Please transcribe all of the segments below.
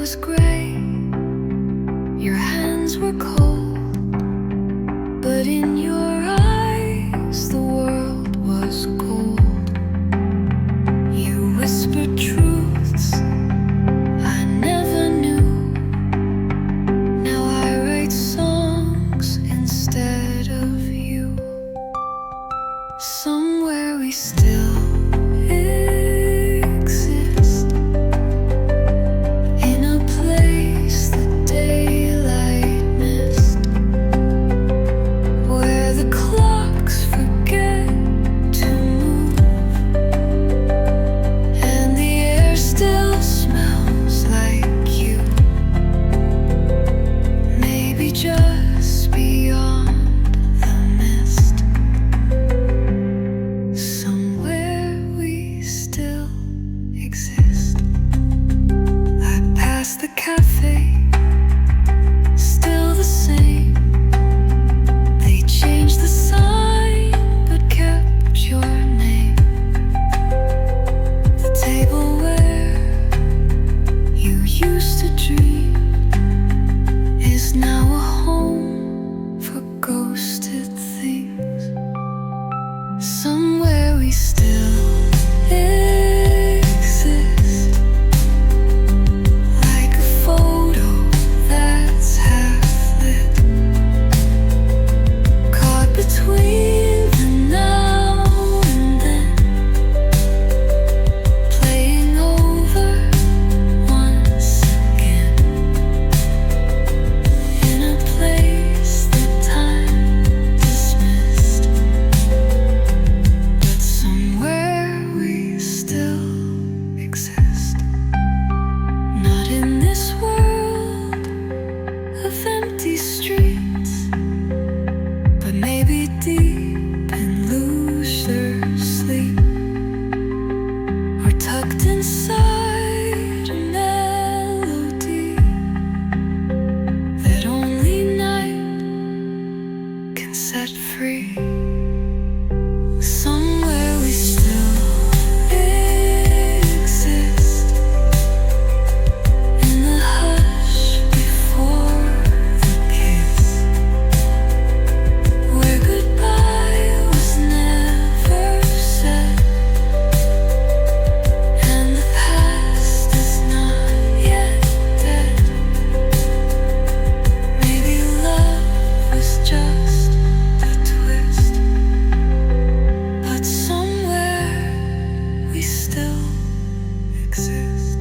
was gray, your hands were cold, but in your eyes the world was gold. You whispered truths I never knew. Now I write songs instead of you. Somewhere we still exist, in a place the daylight missed, where the clocks forget to move, and the air still smells like you. Maybe just beyond the mist, somewhere we still exist. I passed the cafe, still the same. They changed the sign but kept your name. The table where you used to dream is now a home for ghosted things. Somewhere we still exist, like a photo that's half lit, caught between the now and then, playing over once again, in a place that time dismissed, but somewhere we still exist. Not in this world of empty streets, but maybe deep in looser sleep, or tucked inside a melody that only night can set free. Somewhere we still exist, in the hush before the kiss, where goodbye was never said, and the past is not yet dead. Maybe love was just a twist, but somewhere we still exist.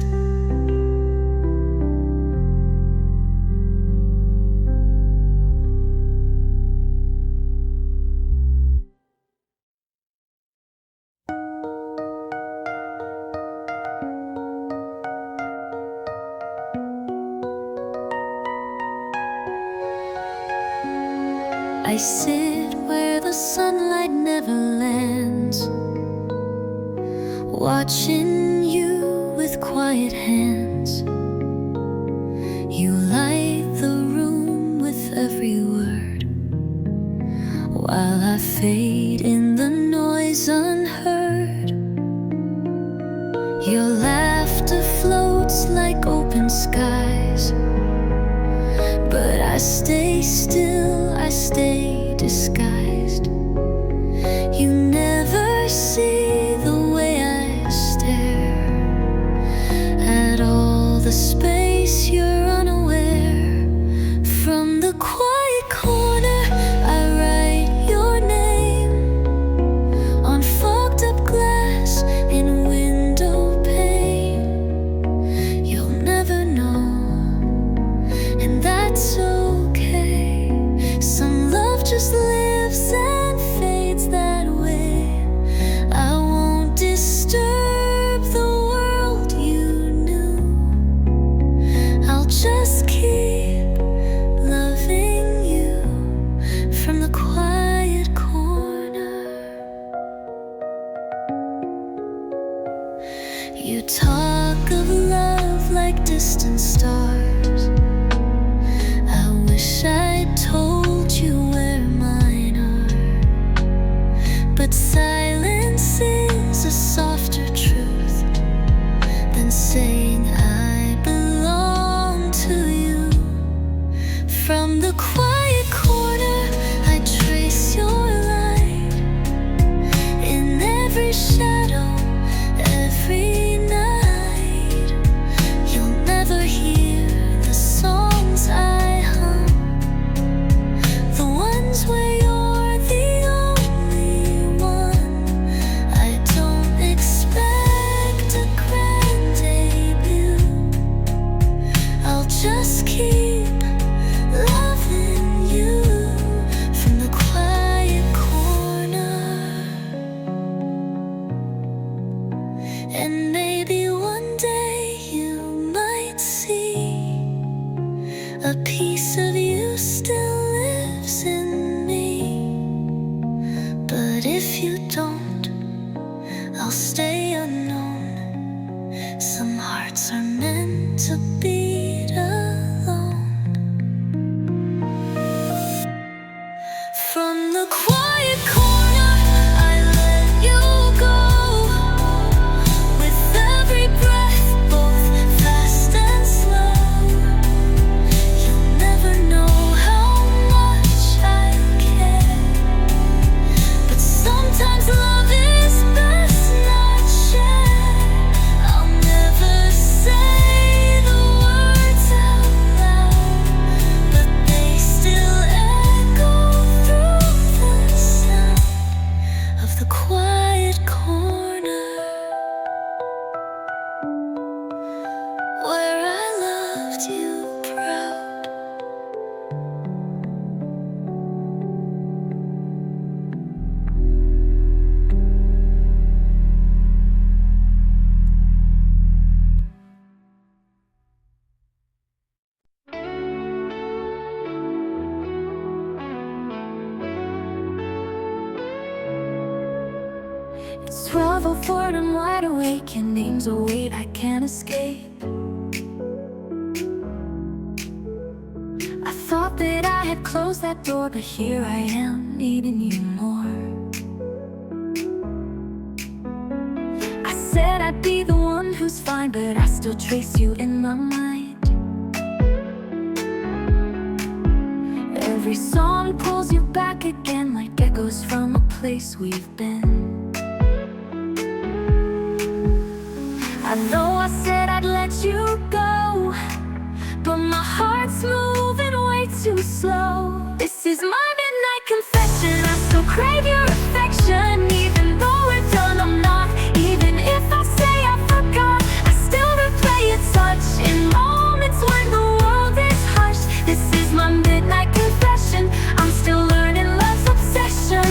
I sit where the sunlight never lands, watching you with quiet hands. You light the room with every word, while I fade in the noise unheard. Your laughter floats like open skies, but I stay still, I stay disguised. You never see the way I stare at all the space you're unaware. From the quiet corner I write your name on fogged up glass in window pane. You'll never know, and that's okay. Some love just lives and fades that way. I won't disturb the world you knew. I'll just keep loving you from the quiet corner. You talk of love like distant stars. I wish I'd told you where mine are, but silence is a softer truth than saying I belong. I'll stay unknown. Some hearts are meant to beat alone. From the quiet corner, I let you go. With every breath, both fast and slow. You'll never know how much I care. But sometimes love is best not shared. I'll never say the words out loud, but they still echo through the sound of the quiet corner where I loved you proud. It's 12:04 and I'm wide awake, and names await I can't escape. I thought that I had closed that door, but here I am, needing you more. I said I'd be the one who's fine, but I still trace you in my mind. Every song pulls you back again, like echoes from a place we've been. I know I said I'd let you go, but my heart's moving way too slow. This is my midnight confession. I still crave your affection. Even though we're done, I'm not. Even if I say I forgot, I still replay your touch in moments when the world is hushed. This is my midnight confession. I'm still learning love's obsession.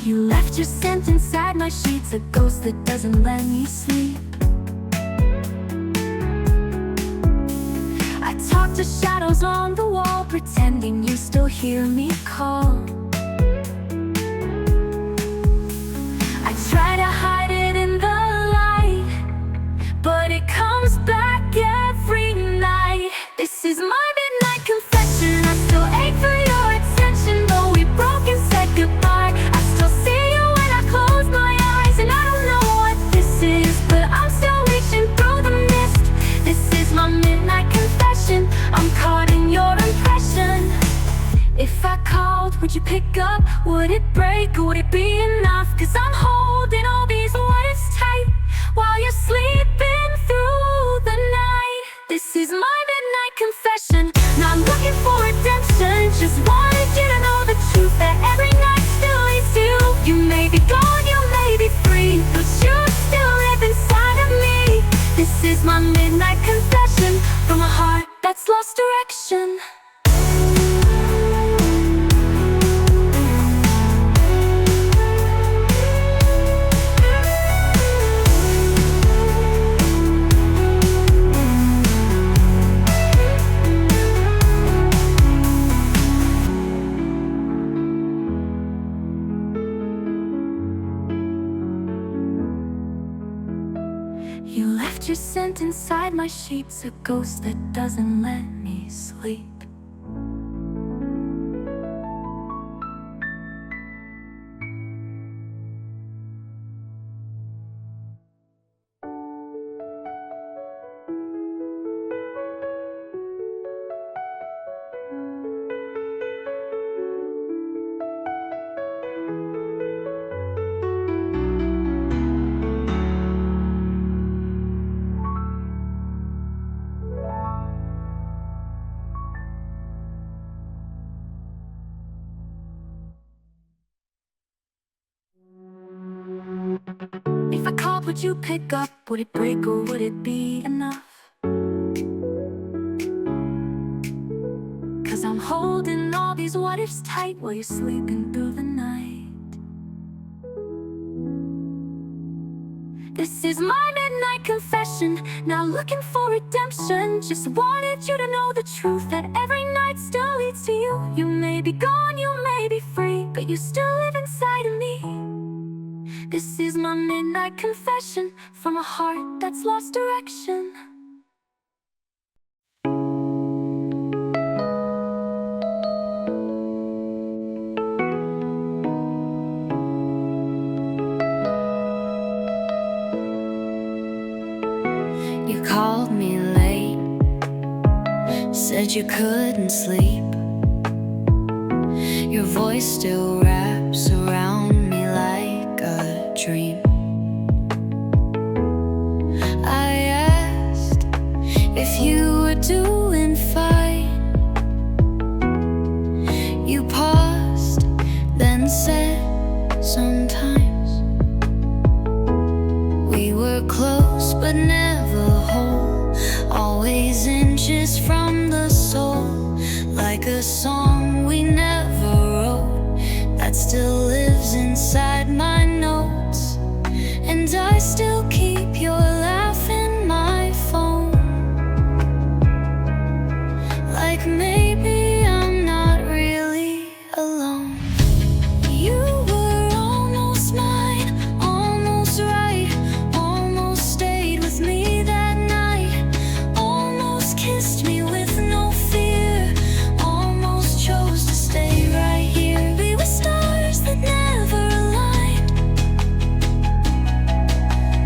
You left your scent inside my sheets, a ghost that doesn't let me sleep. I talk to shadows on the wall, pretending you still hear me call. I try to hide it in the light, but it comes back every night. This is my midnight confession. I still ache for your attention, though we broke and said goodbye. I still see you when I close my eyes, and I don't know what this is, but I'm still reaching through the mist. This is my midnight confession. I'm caught in your impression. If I called, would you pick up? Would it break, or would it be enough? 'Cause I'm holding all these words tight while you're sleeping through the night. This is my midnight confession. Not looking for redemption, just wanted you to know the truth, that every night still leads to you. You may be gone, you may be free, but you still live inside of me. This is my midnight confession from a heart that's lost direction. You left your scent inside my sheets, a ghost that doesn't let me sleep. If I called, would you pick up? Would it break, or would it be enough? 'Cause I'm holding all these what ifs tight while you're sleeping through the night. This is my midnight confession. Not looking for redemption, just wanted you to know the truth, that every night still leads to you. You may be gone, you may be free, but you still live inside of me. This is my midnight confession from a heart that's lost direction. You called me late, said you couldn't sleep. Your voice still wraps around me like a dream. I asked if you were doing fine. You paused, then said, sometimes. We were close but never whole, always inches from the soul, like a song we never wrote that still lives inside my notes. And I still keep your laugh in my phone, like maybe I'm not really alone. You were almost mine, almost right, almost stayed with me that night, almost kissed me with no fear, almost chose to stay right here. We were stars that never aligned,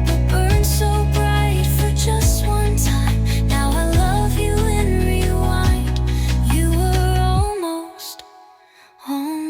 but burned so bright for just one time. Now I love you in rewind. You were almost mine.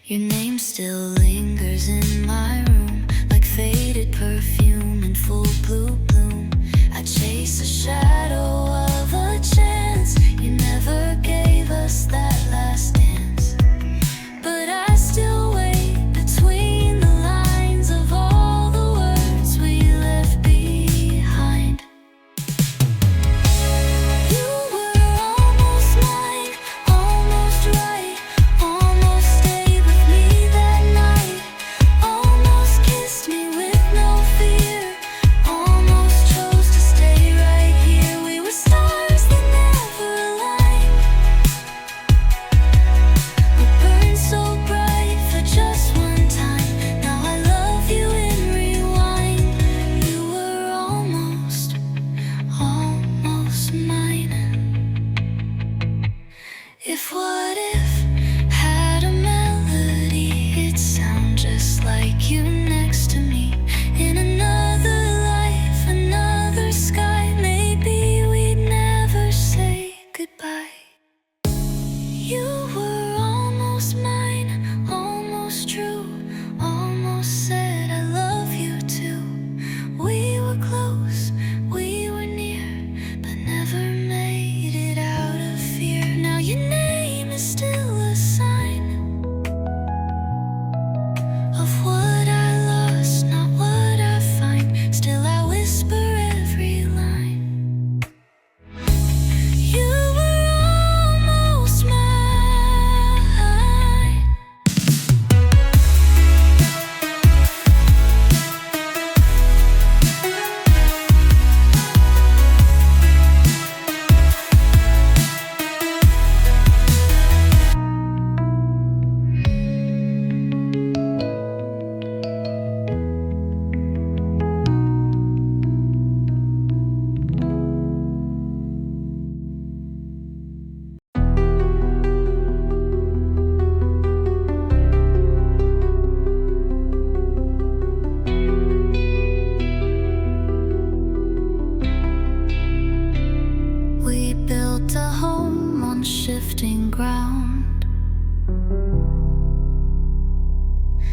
Your name still lingers in my room, like faded perfume in full blue bloom. I chase a shadow of a chance. You never gave us that last dance, but I still wait between the lines of all the words we left behind. You were almost mine, almost right, almost stayed with me that night, almost kissed me with no fear, almost chose to stay right here. We were stars that never aligned, we burned so bright for just one time. Now I love you in rewind. You were almost mine. If what if had a melody, it'd sound just like you next to me. In another life, another sky, maybe we'd never say goodbye. You were almost mine, almost true, almost said I love you too. We were close, we were near, but never made it out of fear. Now your name is still a sign of what I lost, not what I find. Still I whisper every line. You were almost mine. We built a home on shifting ground,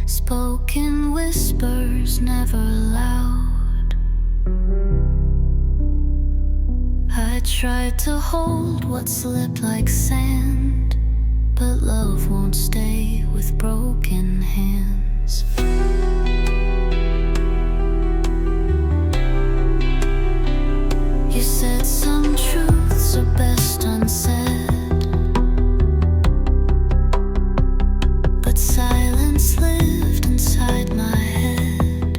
spoken whispers never loud. I tried to hold what slipped like sand, but love won't stay with broken hands. You said some truths are best unsaid, but silence lived inside my head.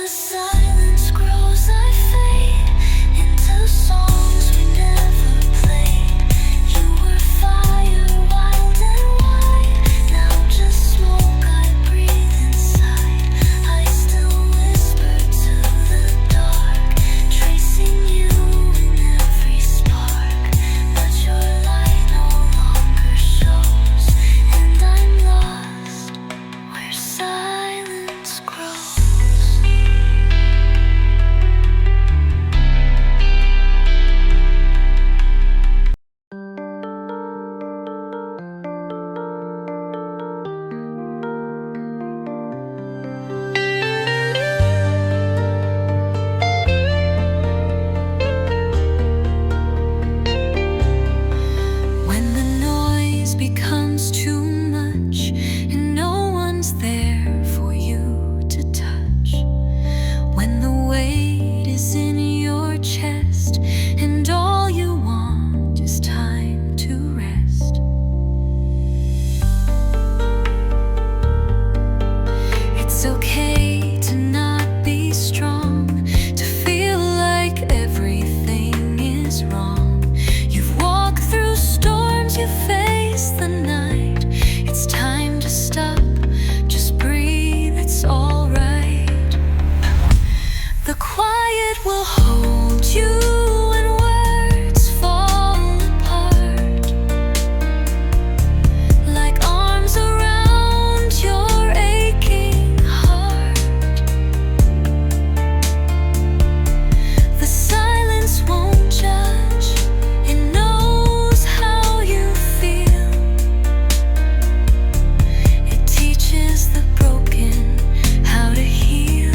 the silence grows, I fade into songs we never played. You were fire, wild and wide. Now just smoke I breathe inside. I still whisper to the dark, tracing you in every spark. But your light no longer shows, and I'm lost where silence grows. When the noise becomes too much and no one's there for you to touch, when the weight is in your chest and all you want is time to rest, it's okay to not be strong, to feel like everything is wrong. You've walked through storms, you face the night. It's time to stop, just breathe, it's alright. The quiet will hold you when words fall apart, like arms around your aching heart. The silence won't judge, it knows how you feel. It teaches the broken how to heal.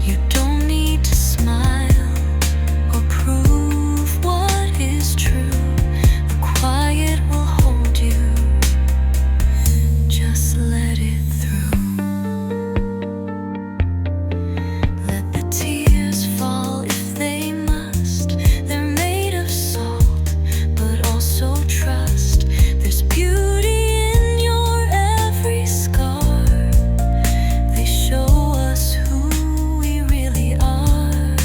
You don't need to smile or prove what is true. The quiet will hold you, just let it through. Let the tears fall if they must. They're made of salt, but also trust. There's beauty in your every scar. They show us who we really are.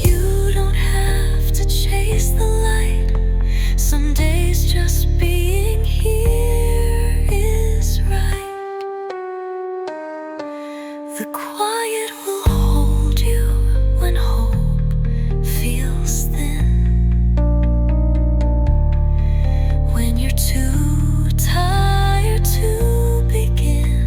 You don't have to chase the light. Some days just being here is right. The quiet will hold you when hope feels thin, when you're too tired to begin.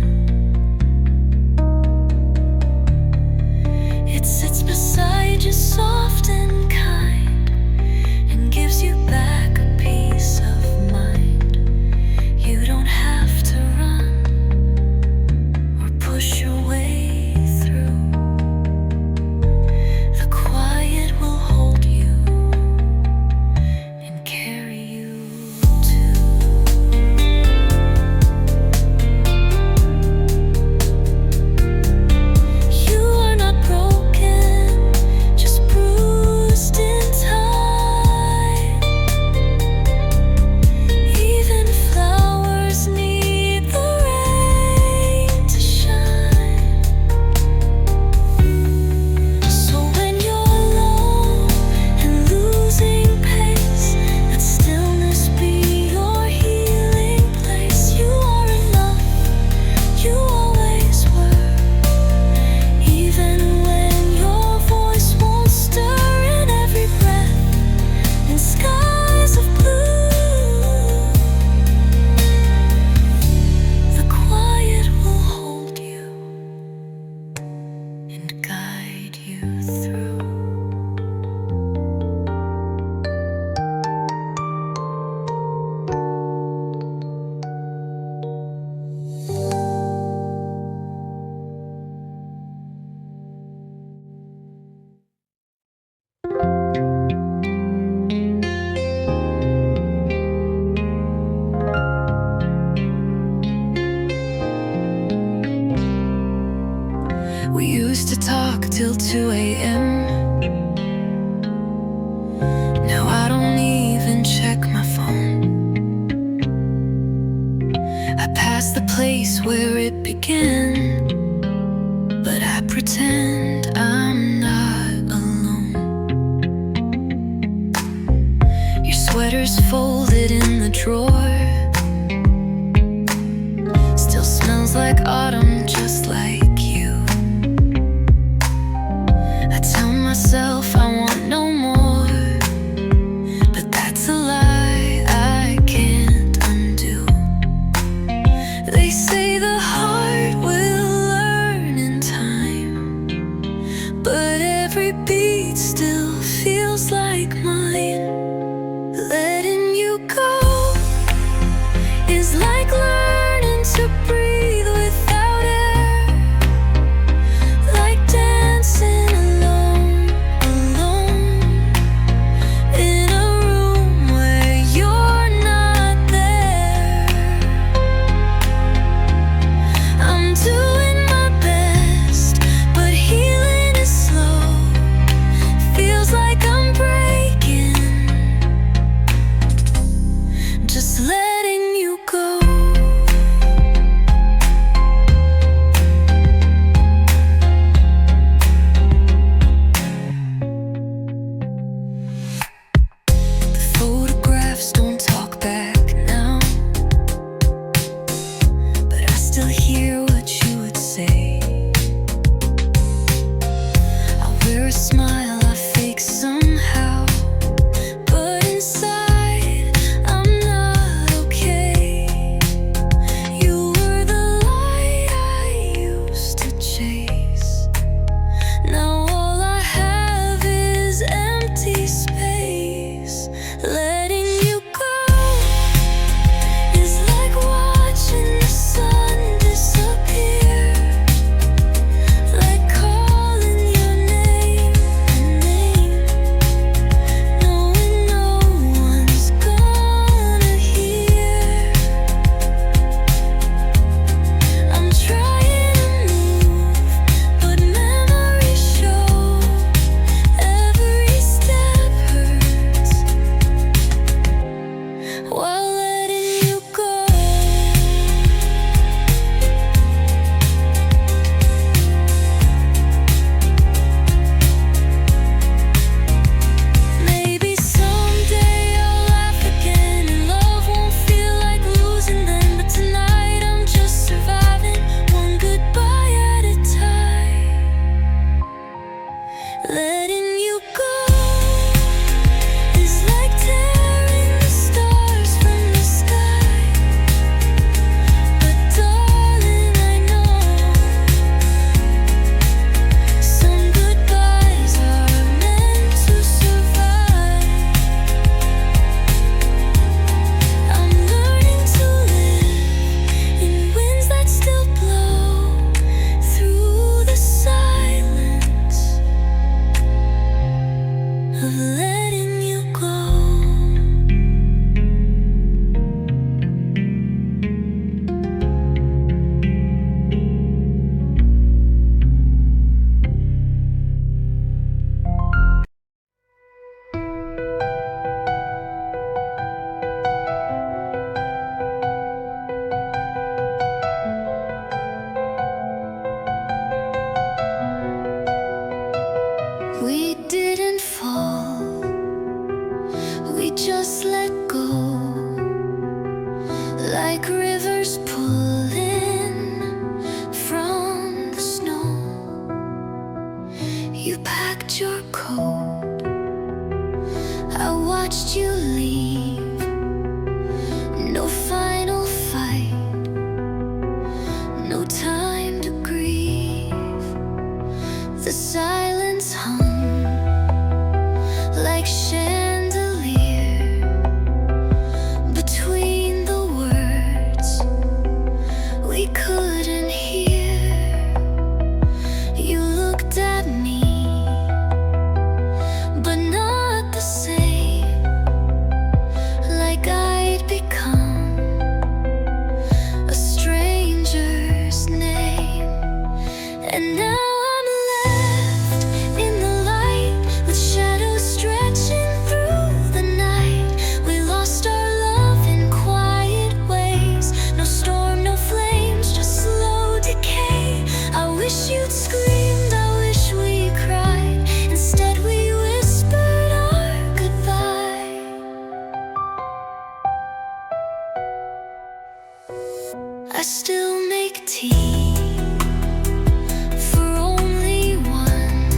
It sits beside you soft and kind, and gives you back a peace of mind. You don't have to run or push your way through. The quiet will hold you and carry you too. You are not broken, just bruised in time. Even flowers need the rain to shine. So when you're low and losing pace, let stillness be your healing place. You are enough, you always were. Even when your voice won't stir, in every breath in skies of blue, the quiet will hold you and guide you through. We used to talk till 2 a.m. Now I don't even check my phone. I pass the place where it began, but I pretend I'm not alone. Your sweater's folded in the drawer, still smells like autumn, just like you. I tell myself I want no more, but that's a lie I can't undo. They say the heart will learn in time, but every beat still feels like mine. Letting you go is like learning to breathe without air, like dancing alone, alone, in a room where you're not there. I'm doing my best, but healing is slow. Feels like I'm breaking, just letting you go. The photographs don't talk back now, but I still hear what you would say. I wear a smile I fake somehow, but inside I'm not okay. You were the light I used to chase. Now all I have is empty space. Letting you go is like watching the sun disappear, like calling your name, knowing no one's gonna hear. I'm trying to move, but memories show every step hurts while letting you go. Maybe someday I'll laugh again and love won't feel like losing then, but tonight I'm just surviving one goodbye at a time. Letting you go is like tearing the stars from the sky, but darling, I know some goodbyes are meant to survive. I'm learning to live in winds that still blow through the silence of letting you go. We didn't fall, we just let go, like rivers pulling from the snow. You packed your coat, I watched you leave. No final fight, no time to grieve. The silence hung like chandelier between the words we couldn't hear. You looked at me, but not the same, like I'd become a stranger's name. And now I'm left in the light with shadows stretching through the night. We lost our love in quiet ways, no storm, no flame, I still make tea for only one.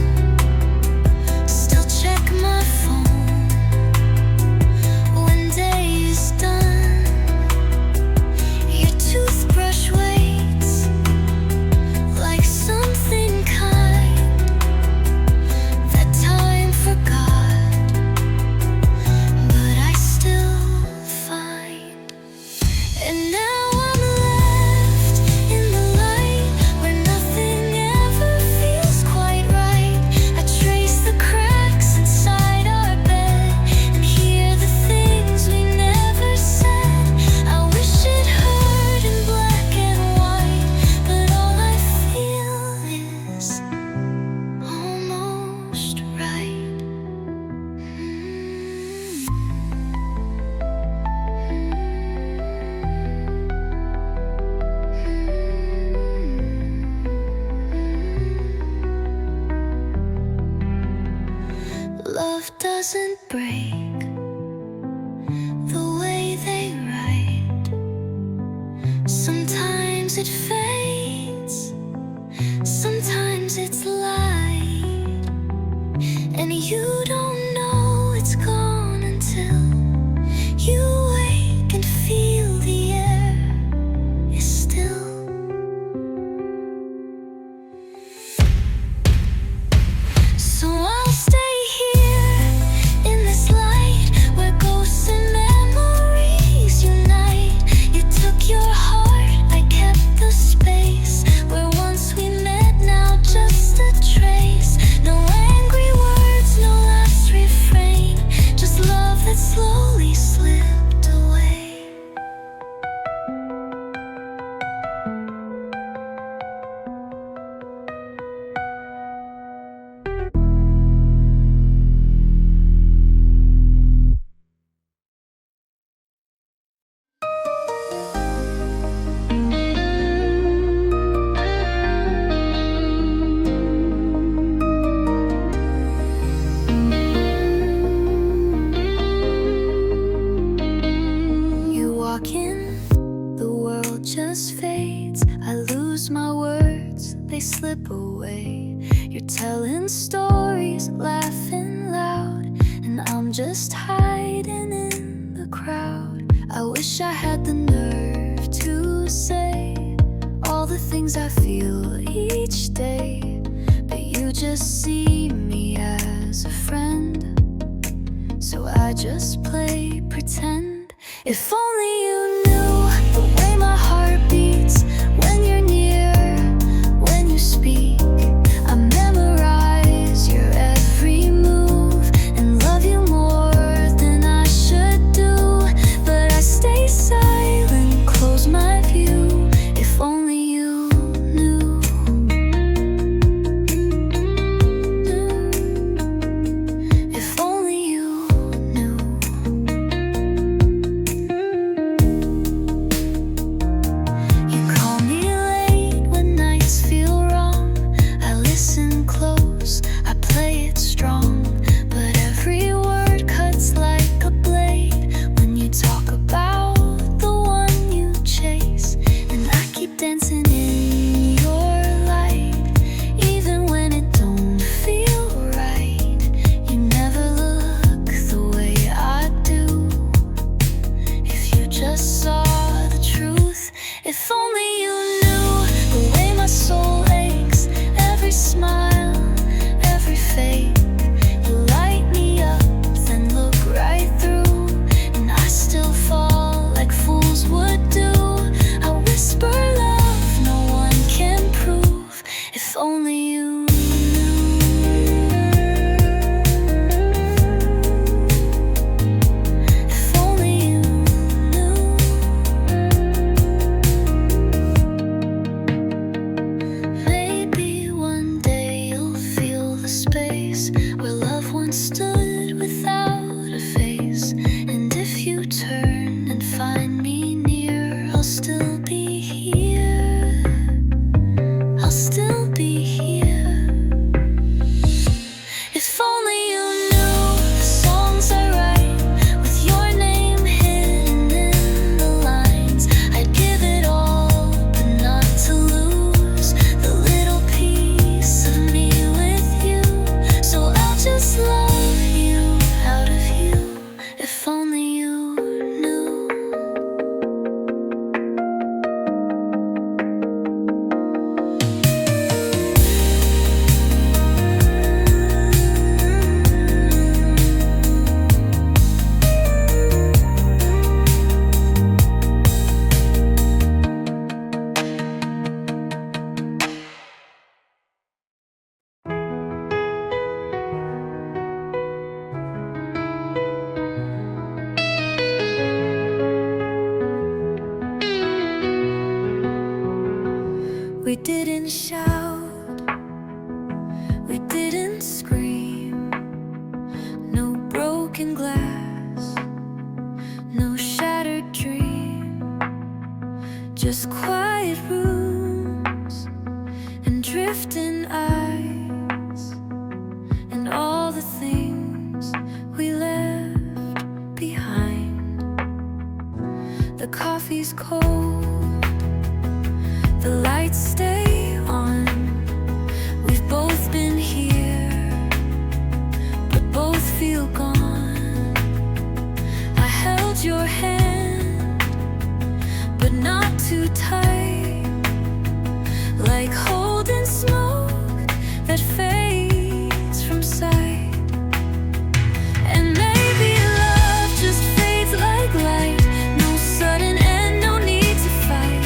Still check my phone when day is done. Your toothbrush waits like something kind that time forgot, but I still find. And now love doesn't break the way they write. Sometimes it fades, sometimes it's light, and you don't know it's gone until you wake and feel the air is still. So I'll stay slowly slipped away. Just fades, I lose my words, they slip away. You're telling stories, laughing loud, and I'm just hiding in the crowd. I wish I had the nerve to say all the things I feel each day, but you just see me as a friend, so I just play pretend. If only you knew the way my heart beats when you're near, when you speak. I memorize your every move and love you more than I should do, but I stay silent, close my view. If only you knew. If only you knew. We didn't shout, we didn't scream. No broken glass, no shattered dream. Just quiet rooms and drifting eyes, and all the things we left behind. The coffee's cold, the lights stay on. We've both been here, but both feel gone. I held your hand, but not too tight, like holding smoke that fades from sight. And maybe love just fades like light. No sudden end, no need to fight.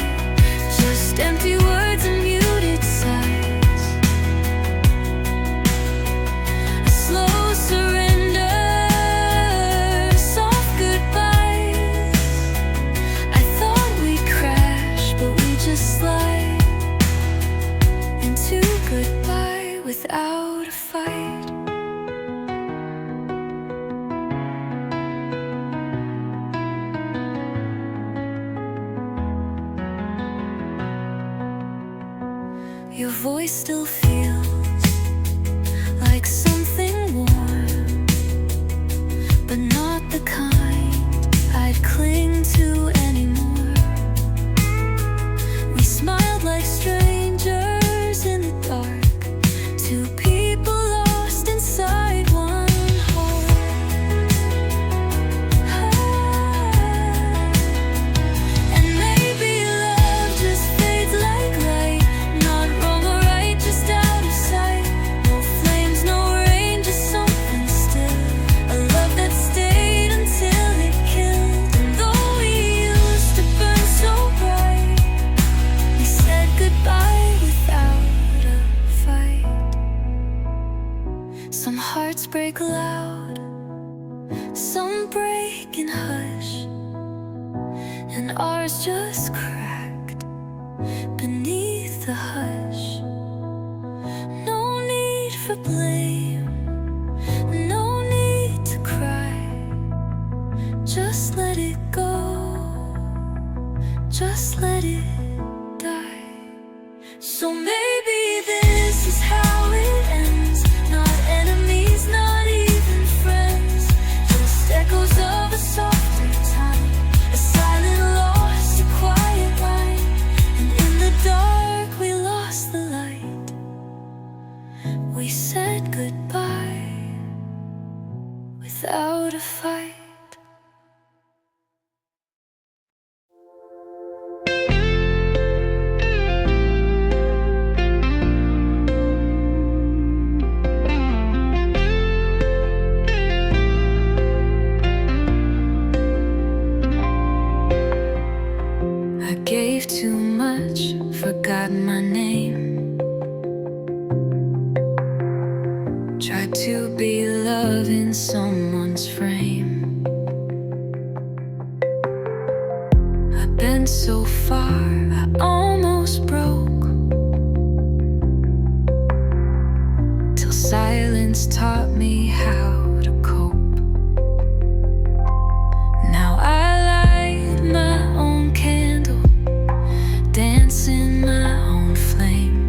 Just empty words and muted sighs. A slow surrender, soft goodbyes. I thought we'd crash, but we just slide into goodbye without a fight. Your voice still feels like something warm, but not the kind I'd cling to anymore. We smiled like strangers in the dark, two people lost inside one heart. And maybe love just fades like light. Not wrong or right, just out of sight. No flames, no rain, just something still. A love that stayed until it killed. And though we used to burn so bright, we said goodbye without a fight. Some hearts break loud, some break in hush, and ours just cracked beneath the hush. No need for blame, no need to cry. Just let it go, just let it die. So maybe this is how it ends. Not enemies, not even friends. Just echoes of a softer time, a silent loss, a quiet line. And in the dark we lost the light. We said goodbye without a fight. I gave too much, forgot my name. Tried to be love in someone's frame. I've been so far, I almost broke, till silence taught me how to cope. Now I light my own candle, dance in my own flame.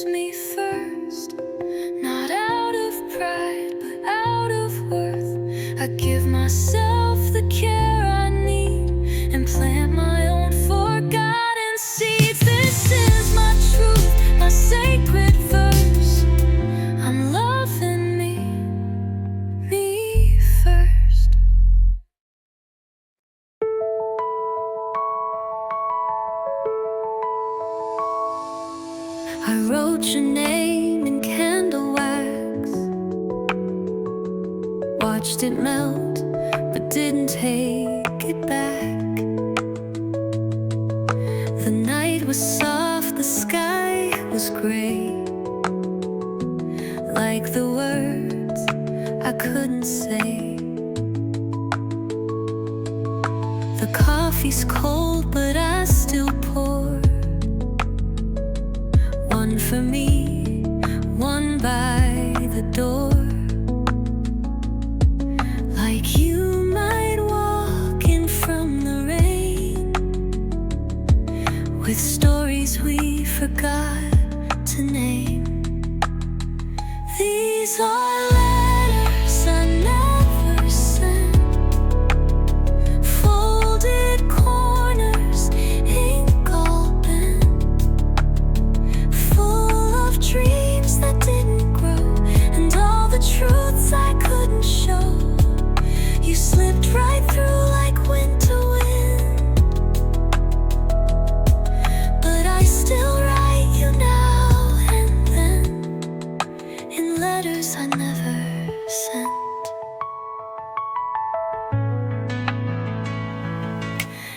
choose me first, not out of pride, but out of worth. I give myself the care I need and plant my own forgotten seeds. This is my truth, my sacred verse. I'm loving me first. I wrote your name in candle wax, watched it melt, but didn't take it back. The night was soft, the sky was gray, like the words I couldn't say. The coffee's cold, but I still pour. One for me, one by the door. Like you might walk in from the rain, with stories we forgot to name. These are letters I never sent, folded corners, ink all bent, full of dreams that didn't grow, and all the truths I couldn't show. You slipped right through like winter wind, but I still write you now and then, in letters I never sent.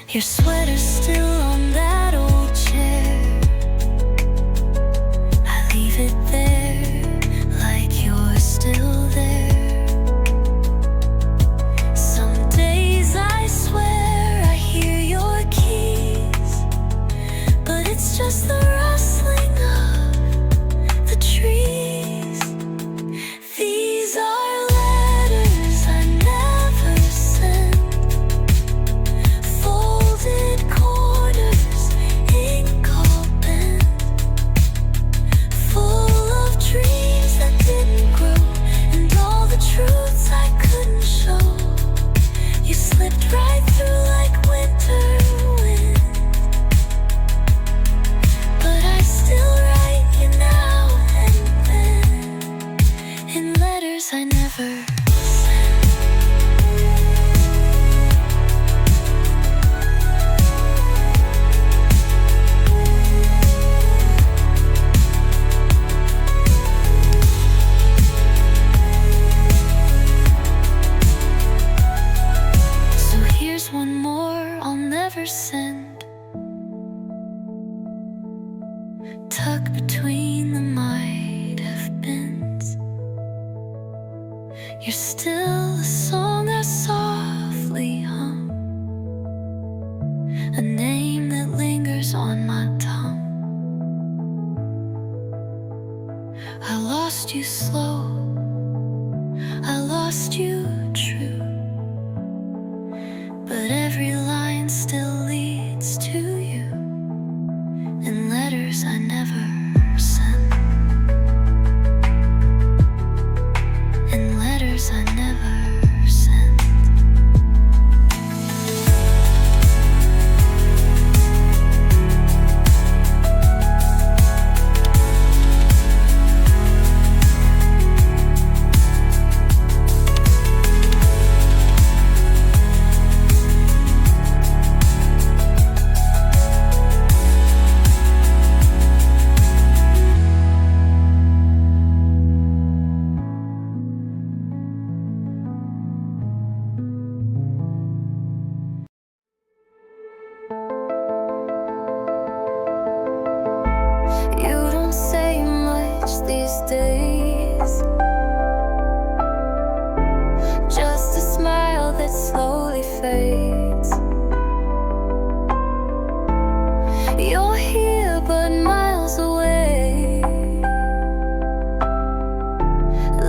Your sweater's still on that old chair. I leave it there, like you're still there. Some days I swear I hear your keys, but it's just the rustling of the trees. These are letters I never sent, folded corners, ink all bent, full of dreams that didn't grow, and all the truths I couldn't show. You slipped right through like winter wind, but I still write you now and then, in letters I never sent. So here's one more I'll never send, tucked between the might have beens. You're still a song I softly hum, a name that lingers on my tongue. I lost you slow, I lost you true, but every line still leads to you, in letters I never sent, in letters I never sent. You don't say much these days, just a smile that slowly fades. You're here but miles away.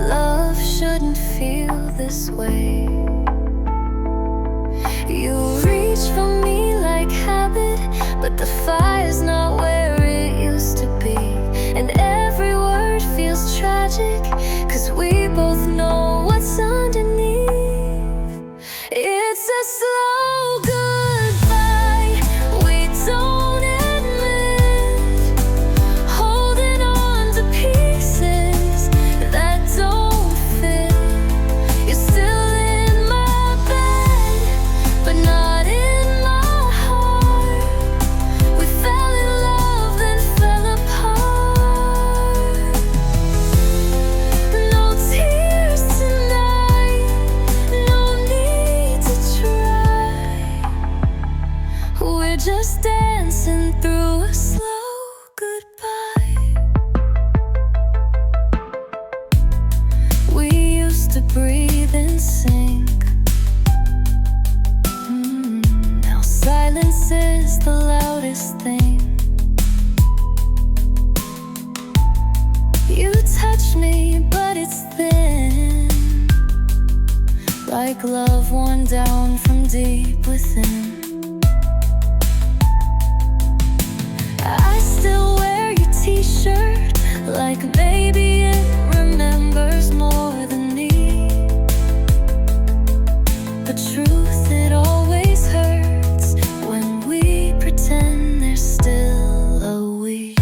Love shouldn't feel this way. You reach for me like habit, but the fire's not where it used to be. And every magic, 'cause we both know what's underneath. It's a slow goodbye we don't admit, holding on to pieces that don't fit. You're still in my bed, but not in my heart. We fell in love, then fell apart. No tears tonight, no need to try. We're just dancing through a slow goodbye. We used to breathe in sync. Now silence is the loudest thing. You touch me, but it's thin, like love worn down from deep within. I still wear your t-shirt, like maybe it remembers more than me. But truth, it always hurts when we pretend there's still a we.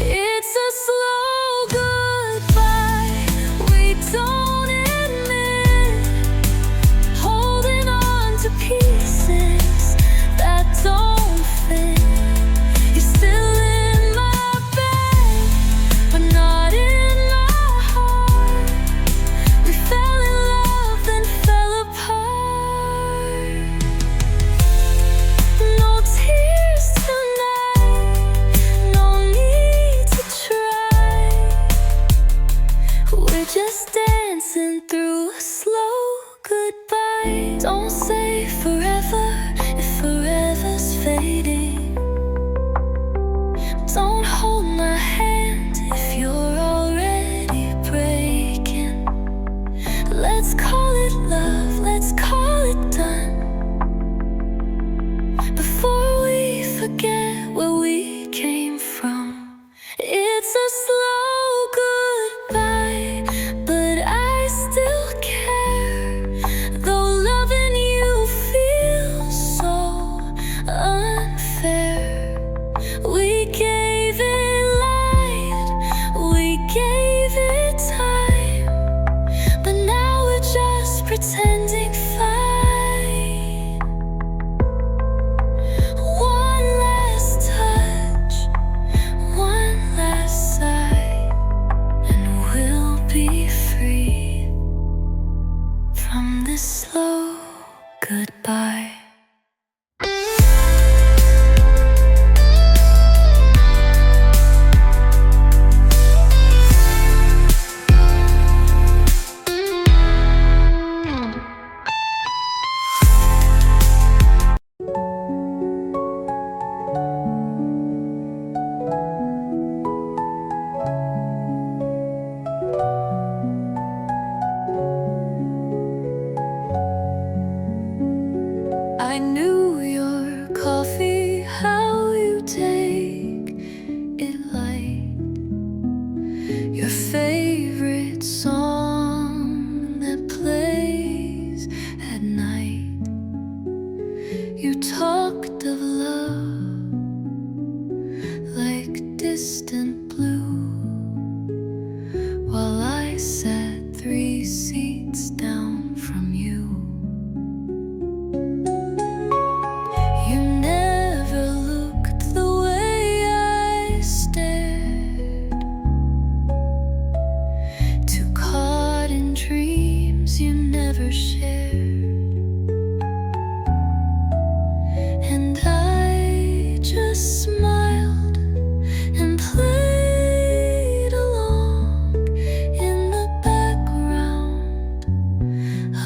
It's a slow goodbye we don't admit, holding on to pieces that don't fit. You're still in my bed, but not in my heart. We fell in love, then fell apart. No tears tonight, no need to try. We're just dancing through a slow goodbye. Don't say forever if forever's fading. Don't hold my hand if you're already breaking. Let's call it love, let's call it done, before we forget where we came from. It's a slow goodbye, but I still care, though loving you feels so unfair. We gave it light, we gave it time, but now we're just pretending fine. One last touch, one last sigh, and we'll be free from this slow goodbye. I knew your coffee, how you take it light, your favorite song that plays at night. You talked of love like distant blue, while I sat 3 seats down from you. You never looked the way I stared, too caught in dreams you never shared. And I just smiled and played along in the background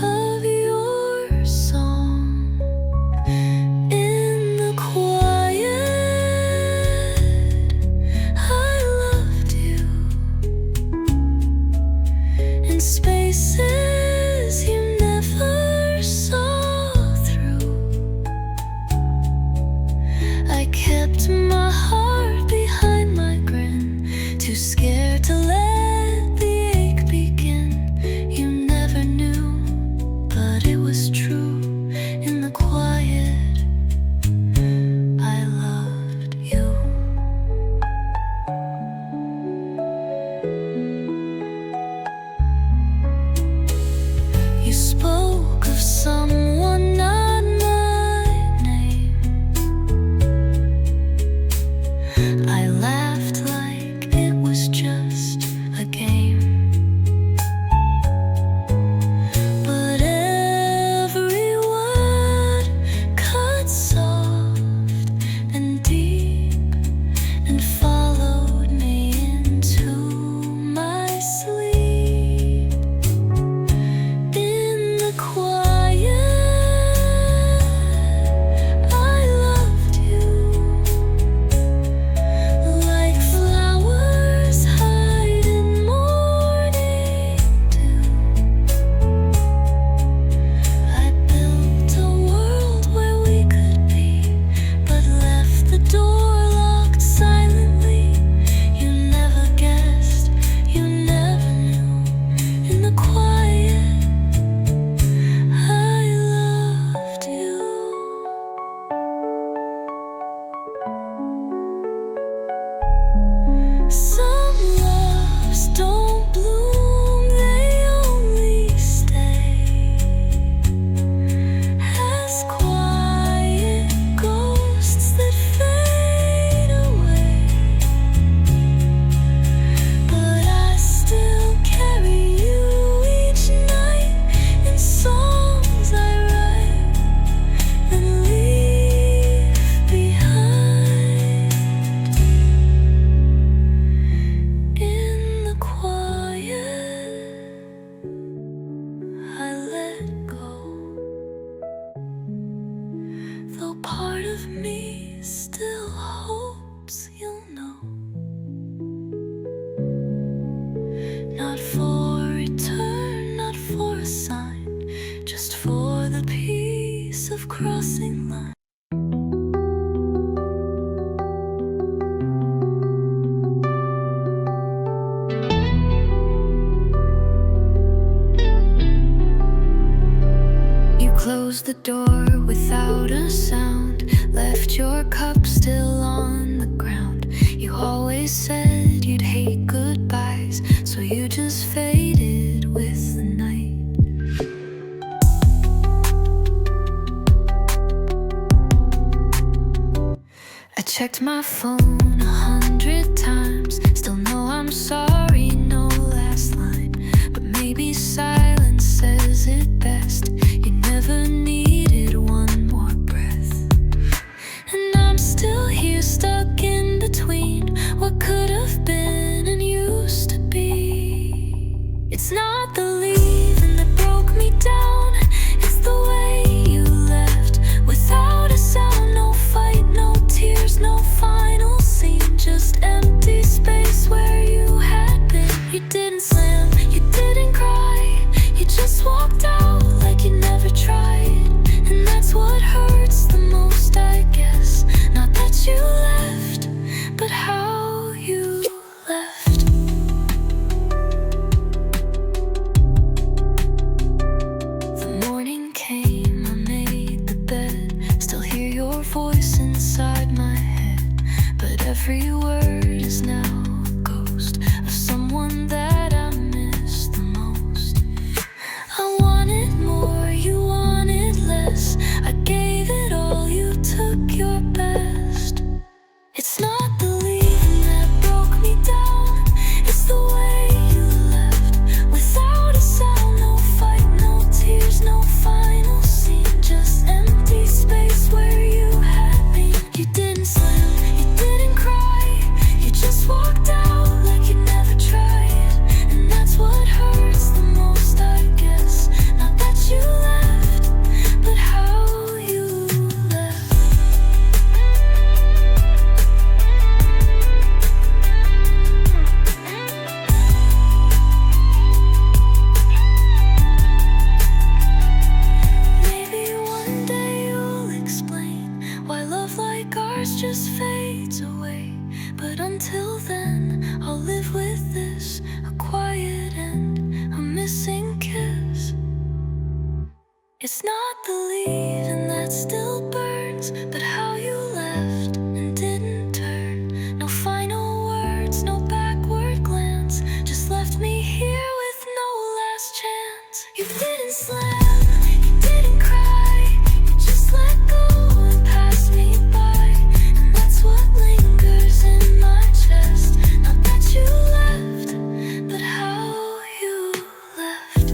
of your song. In the quiet, I loved you. In spaces you never saw through, I kept my heart behind my grin, too scared to let the the door without a sound, left your cup still on the ground. You always said you'd hate goodbyes, so you just faded with the night. I checked my phone 100 times, still know I'm sorry, no last line. But maybe silence says it best. You never needed one more breath. And I'm still here, stuck in between what could have been and used to be. It's not the leaving that broke me down, it's the way you left without a sound. No fight, no tears, no final scene, just empty space where you had been. You didn't slam, you didn't cry, you just walked out like you never tried. And that's what hurts the most, I guess. Not that you left, but how you left. The morning came, I made the bed, still hear your voice inside my head. But every word is now a ghost of someone that I miss the most. I wanted more, you wanted less. I gave it all, you took your best. It's not the leaving that broke me down, it's the way you left without a sound. No fight, no tears, no final scene, just empty space where you had been. You didn't slam, you didn't cry, you just walked out like you never tried. And that's what hurts the most, I guess. Not that you left, but how you left. Maybe one day you'll explain why love like ours just fades away. But until then, I'll live with this, a quiet end, a missing kiss. It's not the leaving that still burns, but how you left and didn't turn. No final words, no backward glance, just left me here with no last chance. You didn't slam, you didn't cry, you just let go and passed me by. And that's what lingers in my chest. Not that you left, but how you left.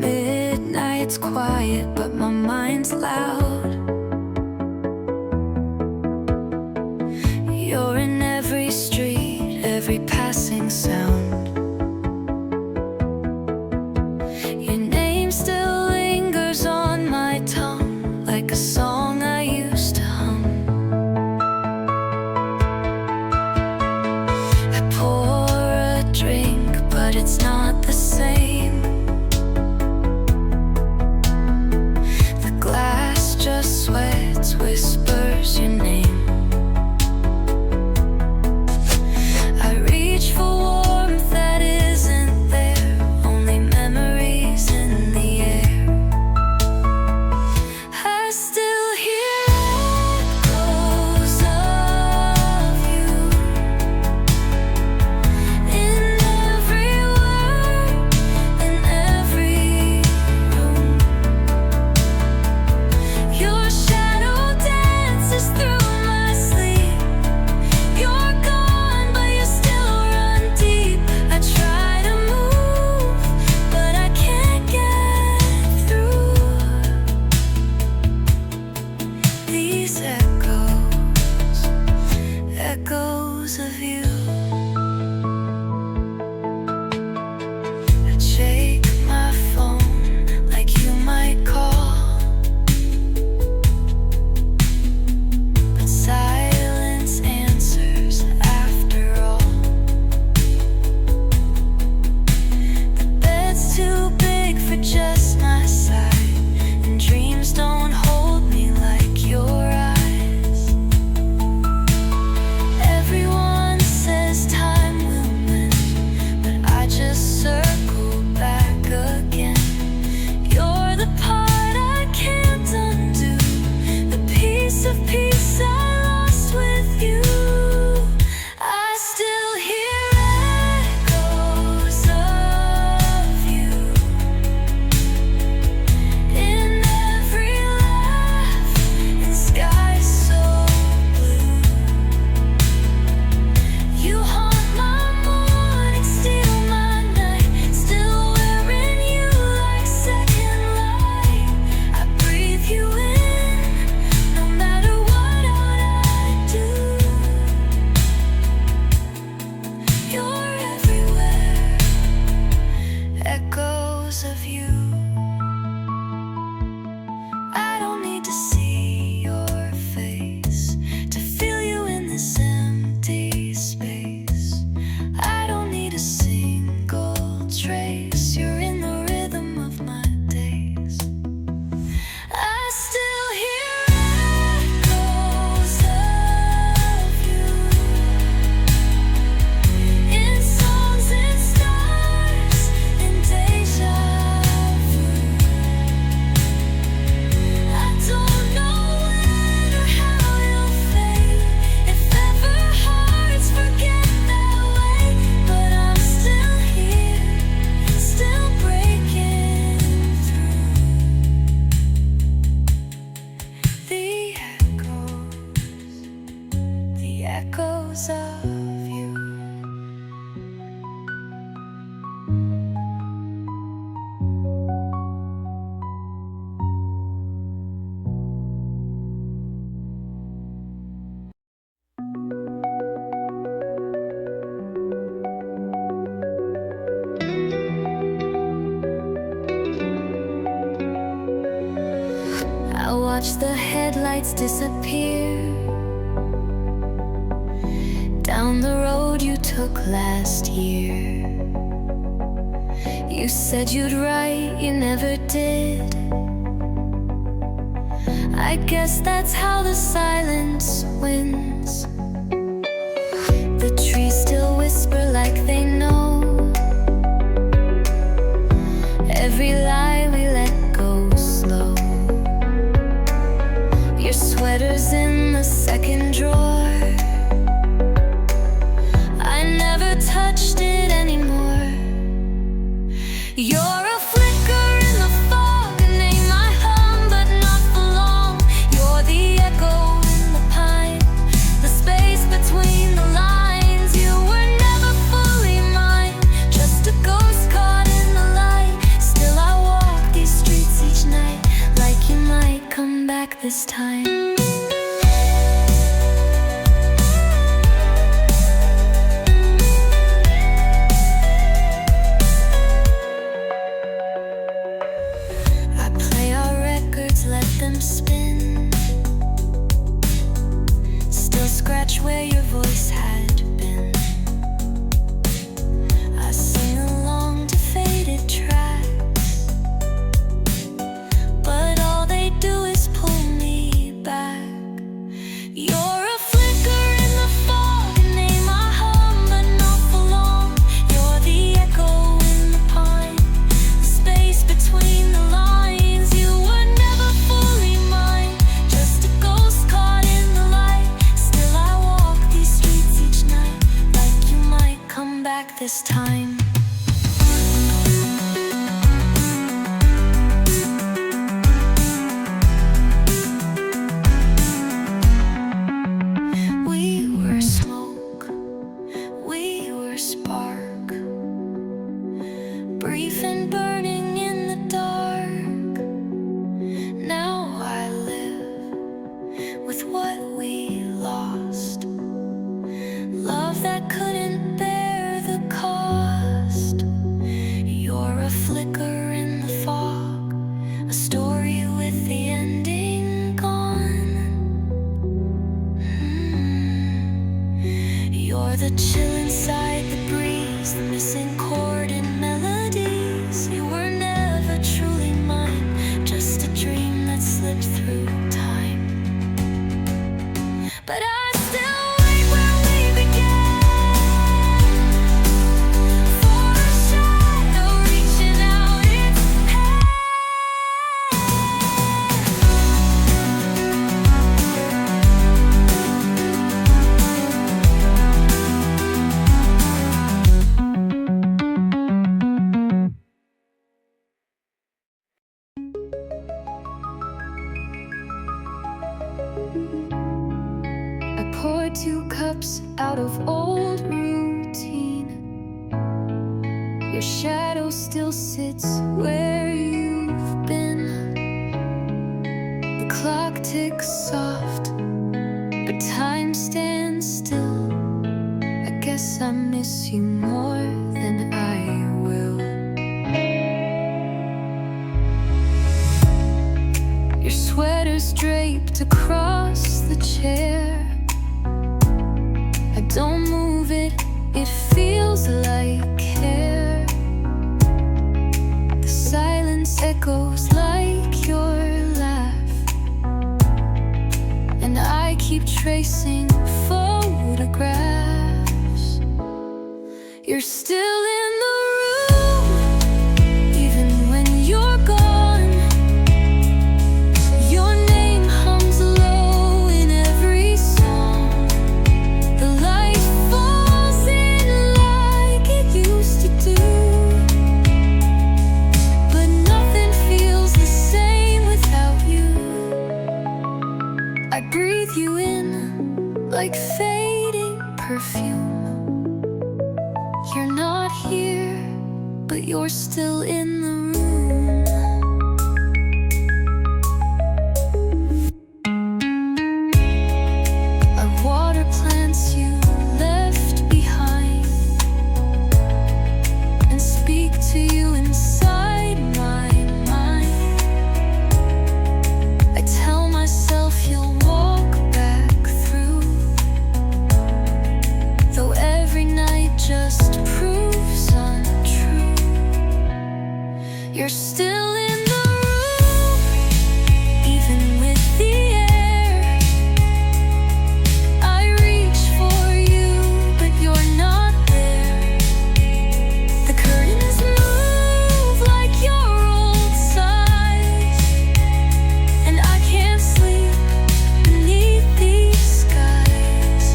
Midnight's quiet, but my mind's loud. You're in every street, every passing sound. Your name still lingers on my tongue, like a song I used to hum. I pour a drink, but it's not the same. The glass just watch the headlights disappear down the road you took last year. You said you'd write, you never did. I guess that's how the silence wins. The trees still whisper like they know every lie we let go slow. Your sweater's in the second drawer. I never touched it anymore. You're a flicker in the fog, a name I hum but not for long. You're the echo in the pine, the space between the lines. You were never fully mine, just a ghost caught in the light. Still I walk these streets each night, like you might come back this time. Where your voice had been, I sing along to faded tracks, but all they do is pull me back. You're a flicker in the fog, a name I hum but not for long. You're the echo in the pine, the space between the lines. You were never fully mine, just a ghost caught in the light. Still I walk these streets each night, like you might come back this time. We were smoke, we were spark, brief and burning in the dark. Now I live with what we lost, love that couldn't bear the cost. You're a flicker in the fog, a story with the ending gone. You're the chill inside the breeze, the missing chord in melodies. You were never truly mine, just a dream that slipped through time. But I still wait where we began, for a shadow reaching out its hand. I poured 2 cups out of old routine. Your shadow still sits where you've been. The clock ticks soft, but time stands still. I guess I miss you more than I will. Your sweater's draped across the chair. I don't move it, it feels like care. The silence echoes like your laugh, and I keep tracing photographs. You're still in the room, even when you're gone. Your name hums low in every song. The light falls in like it used to do, but nothing feels the same without you. I breathe you in like fading perfume. You're not here, but you're still in the room. I water plants you left behind, and speak to you inside my mind. I tell still in the room, even with the air. I reach for you, but you're not there. The curtains move like your old size, and I can't sleep beneath these skies,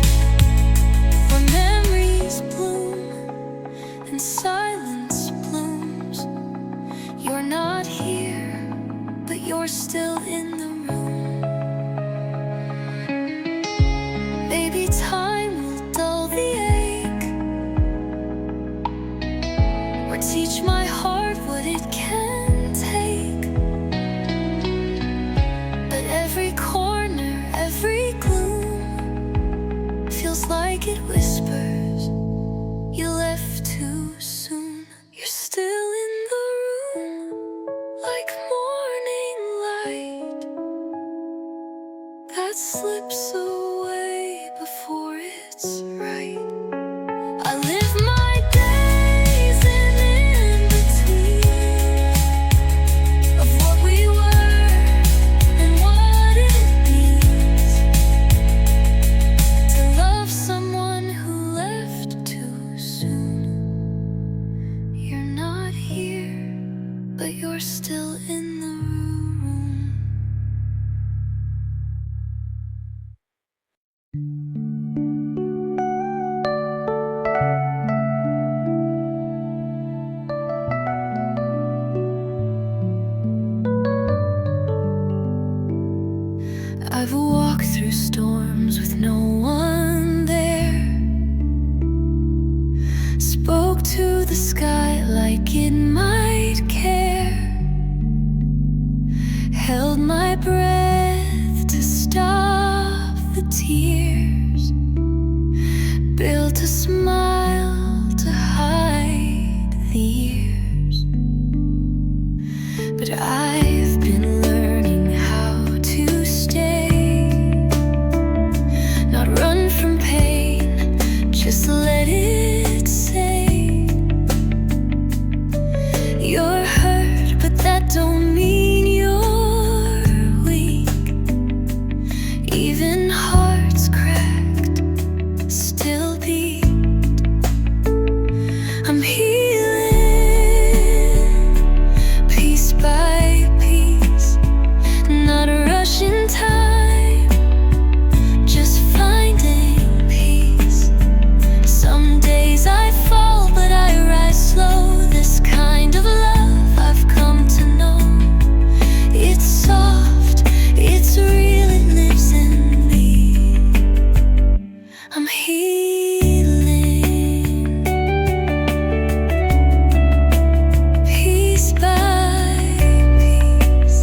where memories bloom and silence blooms. You're not here, but you're still in the room. Maybe time will dull the ache, or teach my heart what it can take. But every corner, every gloom feels like it whispers, you left too soon. You're still in the room, like morning light that slips away before it's right. I live my days in between of what we were and what it means to love someone who left too soon. You're not here, but you're still in the room. I've walked through storms with no one there, spoke to the sky like it might care, held my breath to stop the tears, built a smile to hide the years. But I've been learning how to stay, not run from pain, just let it say. You're hurt, but that don't mean you're weak. Even hearts cracked still beat. I'm healing piece by piece, not rushing time, just finding peace. Some days I fall, but I rise slow. This kind of love I've come to know. It's soft, it's real, it lives in me. I'm healing piece by piece.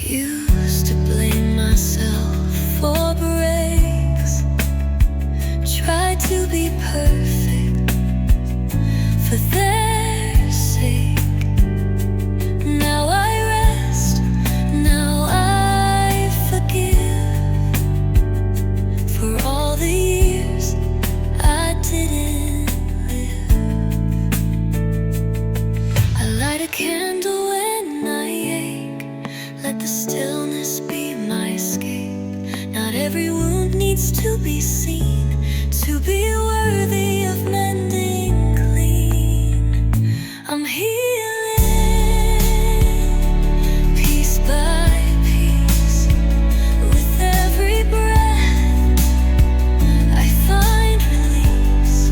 Used to blame myself for breaks, tried to be perfect for their sake. Now I rest, now I forgive for all the years I didn't live. I light a candle when I ache, let the stillness be my escape. Not every wound needs to be seen to be worthy of mending clean. I'm healing piece by piece. With every breath I find release.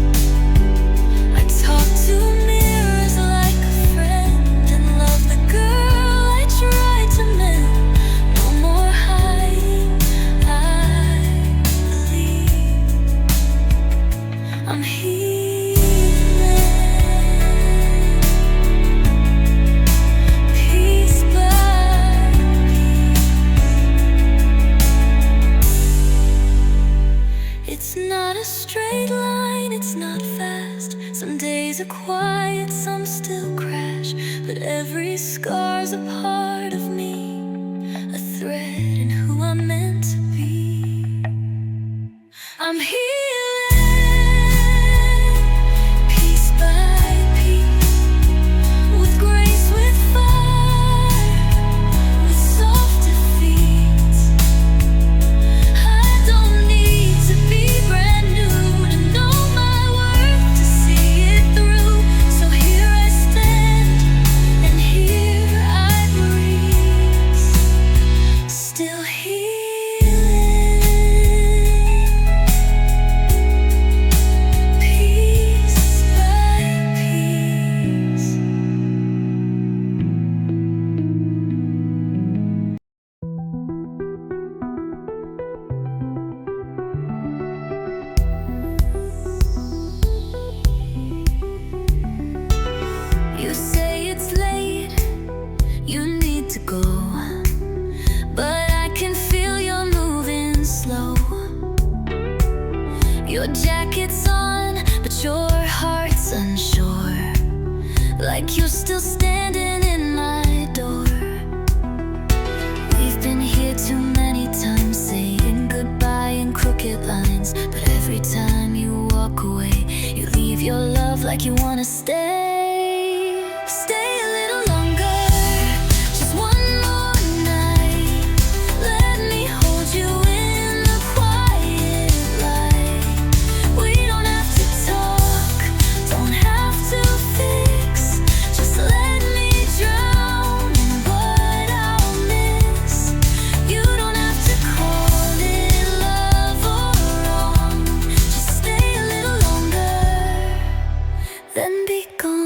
I talk to mirrors like a friend and love the girl I tried to mend. No more hiding, I believe. I'm healing piece by piece. It's not a straight line, it's not fast. Some days are quiet, some still crash. But every scar's a part of me, a thread in who I'm meant to be. I'm healing piece by like you're still standing in my door. We've been here too many times, saying goodbye in crooked lines, but every time you walk away, you leave your love like you wanna stay. Stay a little longer, just one more night. Let me hold you in the quiet light. We don't have to talk, don't have to fix. Just let me drown in what I'll miss. You don't have to call it love or wrong. Just stay a little longer, then be gone.